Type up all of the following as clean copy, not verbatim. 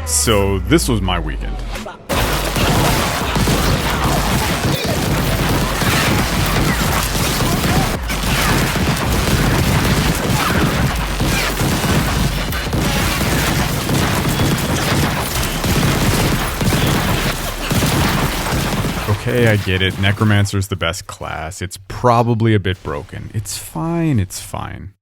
So this was my weekend. Okay, I get it. Necromancer's the best class. It's probably a bit broken. It's fine, it's fine.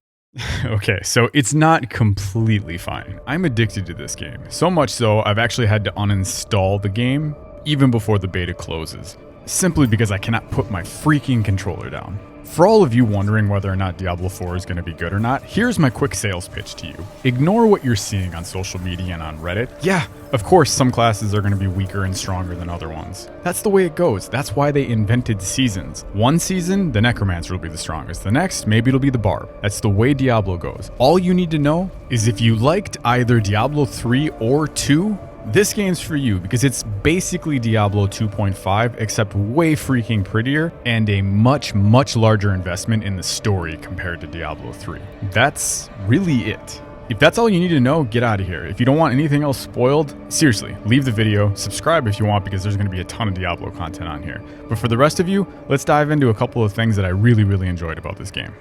Okay, so it's not completely fine. I'm addicted to this game. So much so, I've actually had to uninstall the game even before the beta closes. Simply because I cannot put my freaking controller down. For all of you wondering whether or not Diablo 4 is going to be good or not, here's my quick sales pitch to you. Ignore what you're seeing on social media and on Reddit. Yeah, of course some classes are going to be weaker and stronger than other ones. That's the way it goes. That's why they invented seasons. One season, the Necromancer will be the strongest. The next, maybe it'll be the Barb. That's the way Diablo goes. All you need to know is if you liked either Diablo 3 or 2, this game's for you because it's basically Diablo 2.5 except way freaking prettier and a much larger investment in the story compared to Diablo 3. That's really it. If that's all you need to know, get out of here. If you don't want anything else spoiled, seriously, leave the video, subscribe if you want because there's going to be a ton of Diablo content on here. But for the rest of you, let's dive into a couple of things that I really enjoyed about this game.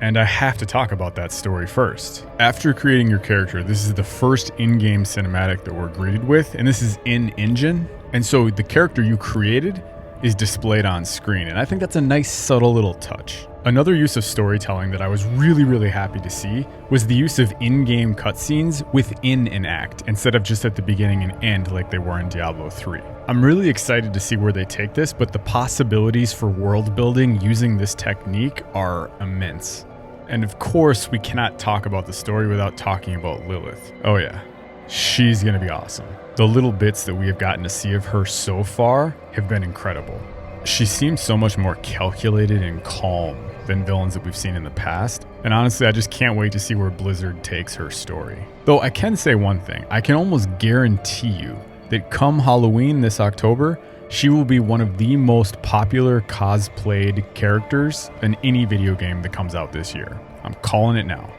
And I have to talk about that story first. After creating your character, this is the first in-game cinematic that we're greeted with, and this is in-engine. And so the character you created is displayed on screen, and I think that's a nice subtle little touch. Another use of storytelling that I was really happy to see was the use of in-game cutscenes within an act, instead of just at the beginning and end like they were in Diablo 3. I'm really excited to see where they take this, but the possibilities for world building using this technique are immense. And of course, we cannot talk about the story without talking about Lilith. Oh yeah, she's gonna be awesome. The little bits that we have gotten to see of her so far have been incredible. She seems so much more calculated and calm than villains that we've seen in the past. And honestly, I just can't wait to see where Blizzard takes her story. Though I can say one thing, I can almost guarantee you that come Halloween this October, she will be one of the most popular cosplayed characters in any video game that comes out this year. I'm calling it now.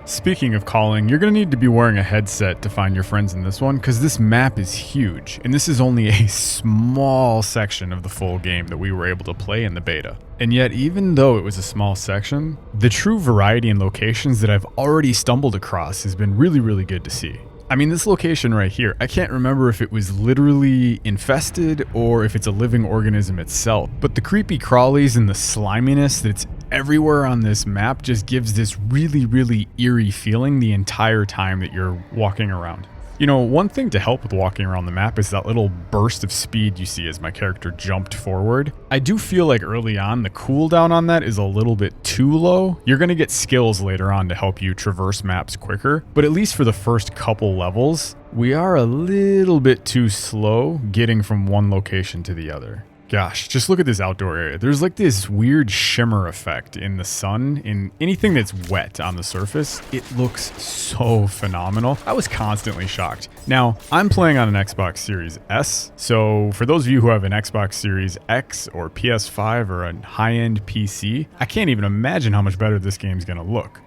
Speaking of calling, you're going to need to be wearing a headset to find your friends in this one because this map is huge and this is only a small section of the full game that we were able to play in the beta. And yet, even though it was a small section, the true variety in locations that I've already stumbled across has been really good to see. I mean, this location right here, I can't remember if it was literally infested or if it's a living organism itself, but the creepy crawlies and the sliminess that's everywhere on this map just gives this really eerie feeling the entire time that you're walking around. You know, one thing to help with walking around the map is that little burst of speed you see as my character jumped forward. I do feel like early on the cooldown on that is a little bit too low. You're going to get skills later on to help you traverse maps quicker, but at least for the first couple levels, we are a little bit too slow getting from one location to the other. Gosh, just look at this outdoor area. There's like this weird shimmer effect in the sun. In anything that's wet on the surface, it looks so phenomenal. I was constantly shocked. Now, I'm playing on an Xbox Series S, so for those of you who have an Xbox Series X or PS5 or a high-end PC, I can't even imagine how much better this game's gonna look.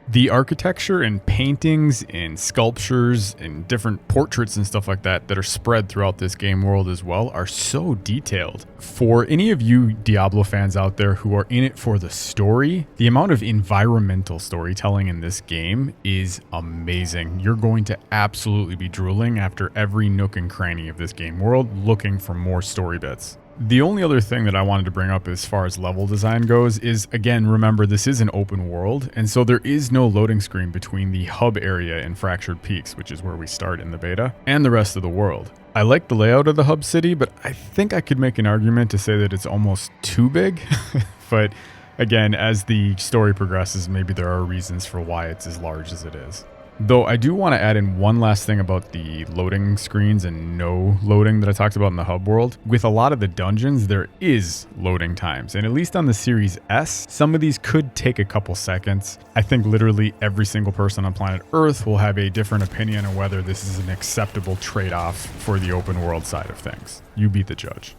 The architecture and paintings and sculptures and different portraits and stuff like that that are spread throughout this game world as well are so detailed. For any of you Diablo fans out there who are in it for the story, the amount of environmental storytelling in this game is amazing. You're going to absolutely be drooling after every nook and cranny of this game world looking for more story bits. The only other thing that I wanted to bring up as far as level design goes is, again, remember this is an open world, and so there is no loading screen between the hub area in Fractured Peaks, which is where we start in the beta, and the rest of the world. I like the layout of the hub city, but I think I could make an argument to say that it's almost too big. But again, as the story progresses, maybe there are reasons for why it's as large as it is. Though I do want to add in one last thing about the loading screens and no loading that I talked about in the hub world. With a lot of the dungeons, there is loading times, and at least on the Series S, some of these could take a couple seconds. I think literally every single person on planet Earth will have a different opinion on whether this is an acceptable trade-off for the open world side of things. You be the judge.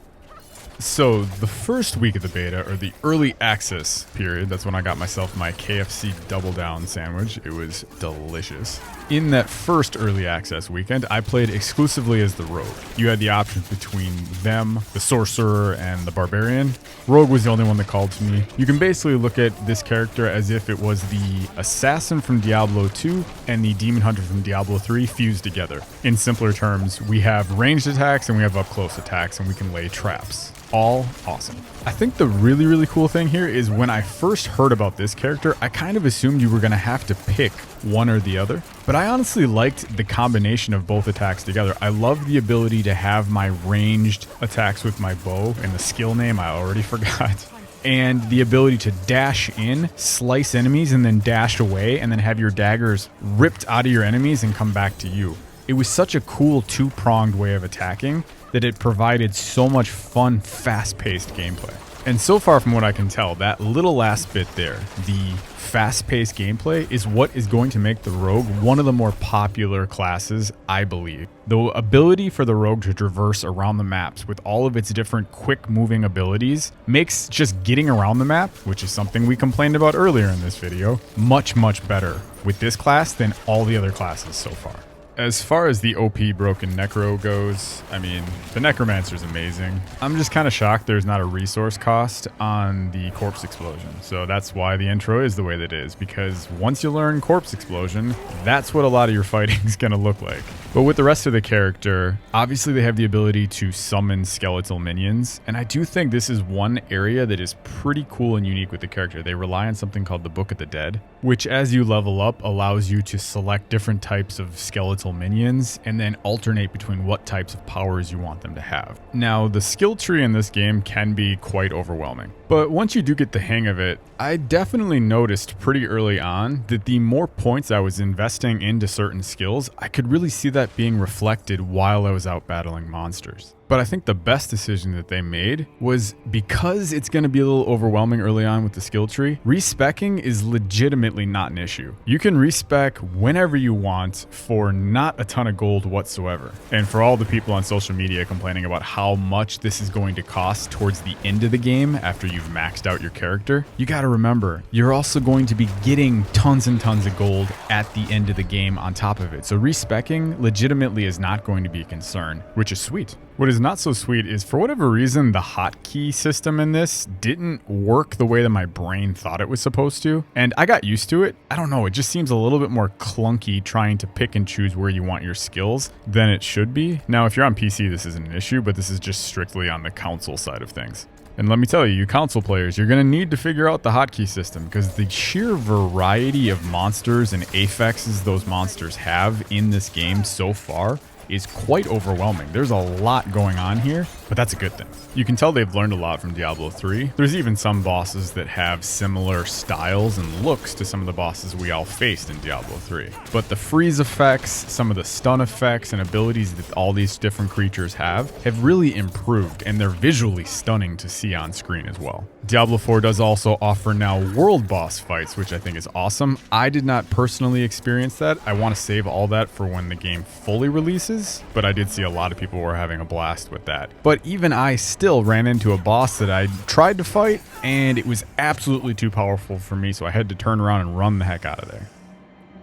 So the first week of the beta, or the early access period, that's when I got myself my KFC Double Down sandwich. It was delicious. In that first early access weekend, I played exclusively as the Rogue. You had the options between them, the Sorcerer, and the Barbarian. Rogue was the only one that called to me. You can basically look at this character as if it was the Assassin from Diablo 2 and the Demon Hunter from Diablo 3 fused together. In simpler terms, we have ranged attacks and we have up-close attacks, and we can lay traps. All awesome. I think the really cool thing here is when I first heard about this character, I kind of assumed you were going to have to pick one or the other. But I honestly liked the combination of both attacks together. I love the ability to have my ranged attacks with my bow, and the skill name I already forgot. And the ability to dash in, slice enemies, and then dash away, and then have your daggers ripped out of your enemies and come back to you. It was such a cool two-pronged way of attacking that it provided so much fun, fast-paced gameplay. And so far from what I can tell, that little last bit there, the fast-paced gameplay, is what is going to make the Rogue one of the more popular classes, I believe. The ability for the Rogue to traverse around the maps with all of its different quick-moving abilities makes just getting around the map, which is something we complained about earlier in this video, much better with this class than all the other classes so far. As far as the OP Broken Necro goes, I mean, the Necromancer's amazing. I'm just kind of shocked there's not a resource cost on the Corpse Explosion. So that's why the intro is the way that it is, because once you learn Corpse Explosion, that's what a lot of your fighting is going to look like. But with the rest of the character, obviously they have the ability to summon skeletal minions, and I do think this is one area that is pretty cool and unique with the character. They rely on something called the Book of the Dead, which as you level up allows you to select different types of skeletal minions and then alternate between what types of powers you want them to have. Now, the skill tree in this game can be quite overwhelming, but once you do get the hang of it, I definitely noticed pretty early on that the more points I was investing into certain skills, I could really see that being reflected while I was out battling monsters. But I think the best decision that they made was, because it's going to be a little overwhelming early on with the skill tree, respecking is legitimately not an issue. You can respec whenever you want for not a ton of gold whatsoever. And for all the people on social media complaining about how much this is going to cost towards the end of the game after you've maxed out your character, you got to remember, you're also going to be getting tons and tons of gold at the end of the game on top of it. So respecking legitimately is not going to be a concern, which is sweet. What is not so sweet is, for whatever reason, the hotkey system in this didn't work the way that my brain thought it was supposed to. And I got used to it. I don't know, it just seems a little bit more clunky trying to pick and choose where you want your skills than it should be. Now, if you're on PC, this isn't an issue, but this is just strictly on the console side of things. And let me tell you, you console players, you're going to need to figure out the hotkey system, because the sheer variety of monsters and affixes those monsters have in this game so far is quite overwhelming. There's a lot going on here, but that's a good thing. You can tell they've learned a lot from Diablo 3. There's even some bosses that have similar styles and looks to some of the bosses we all faced in Diablo 3. But the freeze effects, some of the stun effects and abilities that all these different creatures have really improved, and they're visually stunning to see on screen as well. Diablo 4 does also offer now world boss fights, which I think is awesome. I did not personally experience that. I want to save all that for when the game fully releases, but I did see a lot of people were having a blast with that. But even I still ran into a boss that I tried to fight, and it was absolutely too powerful for me, so I had to turn around and run the heck out of there.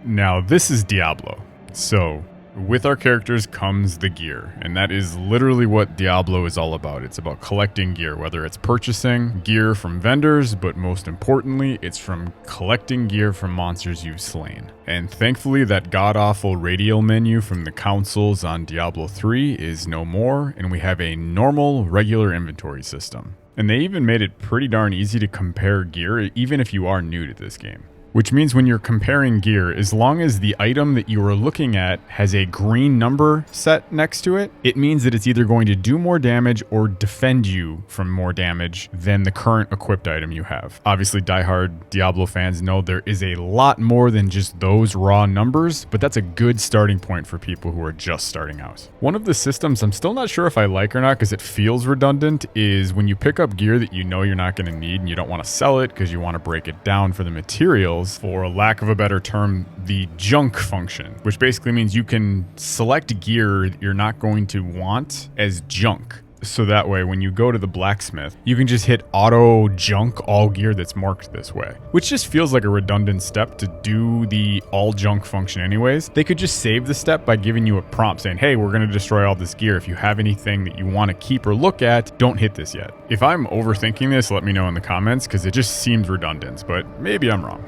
Now, this is Diablo. So, with our characters comes the gear, and that is literally what Diablo is all about. It's about collecting gear, whether it's purchasing gear from vendors, but most importantly, it's from collecting gear from monsters you've slain. And thankfully, that god-awful radial menu from the consoles on Diablo 3 is no more, and we have a normal, regular inventory system. And they even made it pretty darn easy to compare gear, even if you are new to this game. Which means when you're comparing gear, as long as the item that you are looking at has a green number set next to it, it means that it's either going to do more damage or defend you from more damage than the current equipped item you have. Obviously, diehard Diablo fans know there is a lot more than just those raw numbers, but that's a good starting point for people who are just starting out. One of the systems I'm still not sure if I like or not, because it feels redundant, is when you pick up gear that you know you're not going to need and you don't want to sell it because you want to break it down for the materials, for lack of a better term, the junk function, which basically means you can select gear you're not going to want as junk. So that way, when you go to the blacksmith, you can just hit auto junk all gear that's marked this way, which just feels like a redundant step to do the all junk function anyways. They could just save the step by giving you a prompt saying, hey, we're going to destroy all this gear. If you have anything that you want to keep or look at, don't hit this yet. If I'm overthinking this, let me know in the comments because it just seems redundant, but maybe I'm wrong.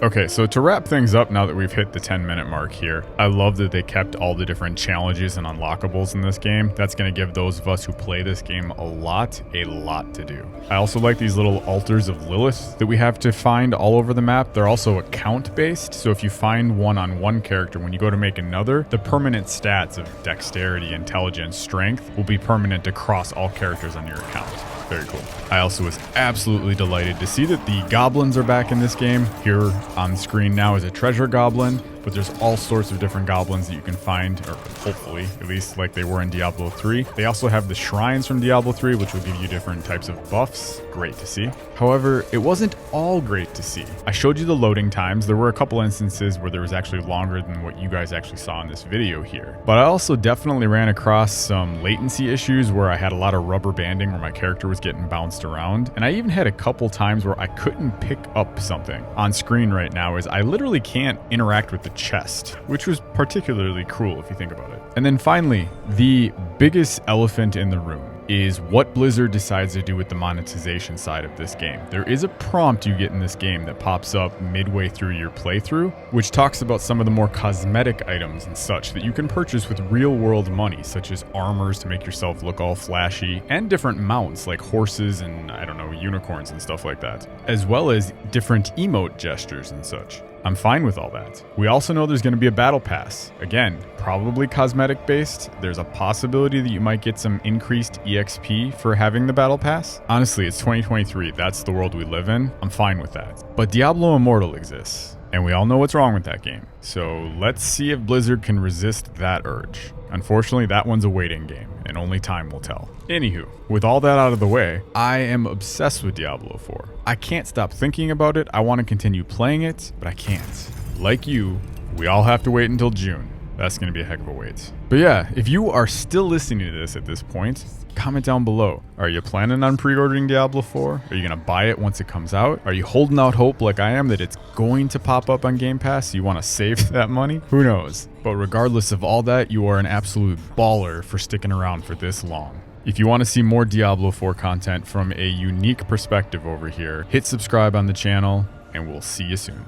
Okay, so to wrap things up now that we've hit the 10-minute mark here, I love that they kept all the different challenges and unlockables in this game. That's going to give those of us who play this game a lot to do. I also like these little altars of Lilith that we have to find all over the map. They're also account based, so if you find one on one character, when you go to make another, the permanent stats of dexterity, intelligence, strength will be permanent across all characters on your account. Very cool. I also was absolutely delighted to see that the goblins are back in this game. Here on the screen now is a treasure goblin, but there's all sorts of different goblins that you can find, or hopefully, at least like they were in Diablo 3. They also have the shrines from Diablo 3, which will give you different types of buffs. Great to see. However, it wasn't all great to see. I showed you the loading times. There were a couple instances where there was actually longer than what you guys actually saw in this video here. But I also definitely ran across some latency issues where I had a lot of rubber banding where my character was getting bounced around. And I even had a couple times where I couldn't pick up something. On screen right now is I literally can't interact with the chest, which was particularly cruel if you think about it. And then finally, the biggest elephant in the room is what Blizzard decides to do with the monetization side of this game. There is a prompt you get in this game that pops up midway through your playthrough, which talks about some of the more cosmetic items and such that you can purchase with real-world money, such as armors to make yourself look all flashy, and different mounts like horses and, I don't know, unicorns and stuff like that, as well as different emote gestures and such. I'm fine with all that. We also know there's going to be a battle pass. Again, probably cosmetic based. There's a possibility that you might get some increased EXP for having the battle pass. Honestly, it's 2023. That's the world we live in. I'm fine with that. But Diablo Immortal exists, and we all know what's wrong with that game. So let's see if Blizzard can resist that urge. Unfortunately, that one's a waiting game, and only time will tell. Anywho, with all that out of the way, I am obsessed with Diablo 4. I can't stop thinking about it. I want to continue playing it, but I can't. Like you, we all have to wait until June. That's going to be a heck of a wait. But yeah, if you are still listening to this at this point, comment down below. Are you planning on pre-ordering Diablo 4? Are you going to buy it once it comes out? Are you holding out hope like I am that it's going to pop up on Game Pass? So you want to save that money? Who knows? But regardless of all that, you are an absolute baller for sticking around for this long. If you want to see more Diablo 4 content from a unique perspective over here, hit subscribe on the channel, and we'll see you soon.